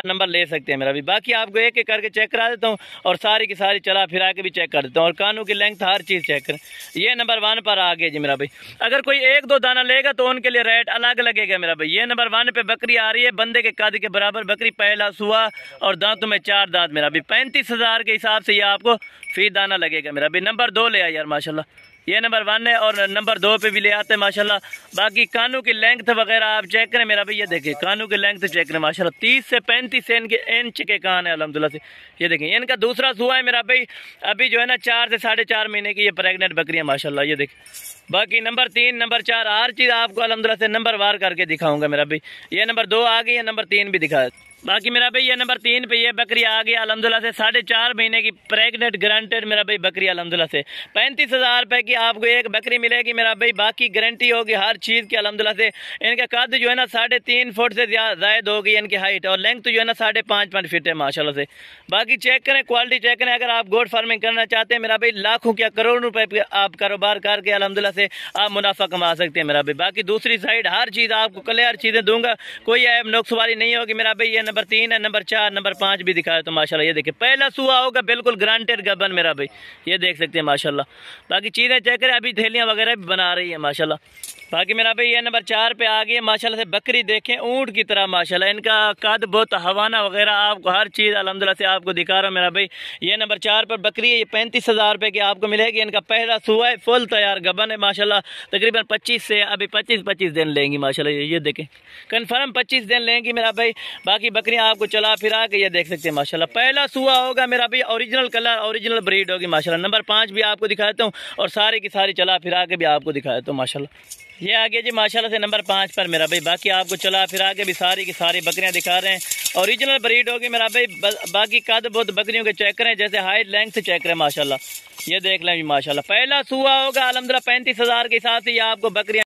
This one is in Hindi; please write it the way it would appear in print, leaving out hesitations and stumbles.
नंबर ले सकते हैं मेरा भी। बाकी आपको एक एक करके चेक करा देता हूँ और सारी की सारी चला फिरा के भी चेक कर देता हूँ और कानों की लेंथ हर चीज़ चेक करें। ये नंबर 1 पर आ गया जी मेरा भाई। अगर कोई 1-2 दाना लेगा तो उनके लिए रेट अलग लगेगा मेरा भाई। ये नंबर 1 पे बकरी आ रही है, बंदे के कद के बराबर बकरी, पहला सुआ और दांतों में 4 दांत मेरा भाई। 35,000 के हिसाब से ये आपको फी दाना लगेगा मेरा भाई। नंबर 2 ले आया यार माशाल्लाह। ये नंबर 1 है और नंबर 2 पे भी ले आते हैं माशाल्लाह। बाकी कानों की लेंथ वगैरह आप चेक करें मेरा भाई। ये देखिए कानों की लेंथ चेक करें माशाल्लाह। 30 से 35 इंच के कान है अल्हम्दुलिल्लाह से। ये देखिए इनका दूसरा सुआ है मेरा भाई। अभी जो है ना 4 से 4.5 महीने की ये प्रेग्नेंट बकरियाँ माशाल्लाह। ये देखिए बाकी नंबर 3 नंबर 4 हर चीज़ आपको अल्हम्दुलिल्लाह से नंबर वार करके दिखाऊंगा मेरा भाई। ये नंबर 2 आ गई है, नंबर 3 भी दिखा। बाकी मेरा भाई ये नंबर 3 पे ये बकरी आ गई अल्हम्दुलिल्लाह से 4.5 महीने की प्रेग्नेंट गारंटेड मेरा भाई बकरी अल्हम्दुलिल्लाह से। 35,000 रुपए की आपको एक बकरी मिलेगी मेरा भाई। बाकी गारंटी होगी हर चीज़ की अल्हम्दुलिल्लाह से। इनका कद जो है ना 3.5 फुट से ज़ायद होगी इनकी हाइट और लेंथ जो है ना 5.5 फीट है माशाल्लाह से। बाकी चेक करें क्वालिटी चेक करें। अगर आप गोट फार्मिंग करना चाहते हैं मेरा भाई लाखों क्या करोड़ों रुपए आप कारोबार करके अल्हम्दुलिल्लाह से आप मुनाफा कमा सकते हैं मेरा भाई। बाकी दूसरी साइड हर चीज़ आपको क्लियर चीज़ें दूंगा, कोई ऐप नुक्स वाली नहीं होगी मेरा भाई। ये नंबर 3 है, नंबर 4 नंबर 5 भी दिखाया तो माशाल्लाह। ये देखिए पहला सुआ होगा बिल्कुल ग्रांटेड गबन मेरा भाई। ये देख सकते हैं माशाल्लाह। बाकी चीज़ें चेक करें, अभी थैलियाँ वगैरह भी बना रही है माशाल्लाह। बाकी मेरा भाई ये नंबर 4 पे आ गई है माशाल्लाह से बकरी। देखें ऊँट की तरह माशाल्लाह। इनका कद बहुत हवाना वगैरह आपको हर चीज़ अल्हम्दुलिल्लाह से आपको दिखा रहा हूँ मेरा भाई। ये नंबर 4 पर बकरी है। ये 35,000 रुपये की आपको मिलेगी। इनका पहला सुआ है, फुल तैयार गबन है माशाल्लाह। तकरीबन 25 से अभी 25 दिन लेंगी माशाल्लाह। ये देखें कन्फर्म 25 दिन लेंगी मेरा भाई। बाकी बकरियाँ आपको चला फिरा के ये देख सकते हैं माशाल्लाह। पहला सुआ होगा मेरा भाई, ओरिजिनल कलर ओरिजिनल ब्रीड होगी माशाल्लाह। नंबर 5 भी आपको दिखाता हूँ और सारी की सारी चला फिरा के भी आपको दिखाता हूँ माशाल्लाह। ये आ गया जी माशाल्लाह से नंबर 5 पर मेरा भाई। बाकी आपको चला फिरा के भी सारी की सारी बकरियां दिखा रहे हैं, ओरिजिनल ब्रीड होगी मेरा भाई। बाकी कद बहुत बकरियों के चेक करें, जैसे हाइट लेंथ से चेक करें माशाल्लाह। ये देख लें जी माशाल्लाह। पहला सुआ होगा अल्हम्दुलिल्लाह 35,000 के हिसाब से ये आपको बकरियां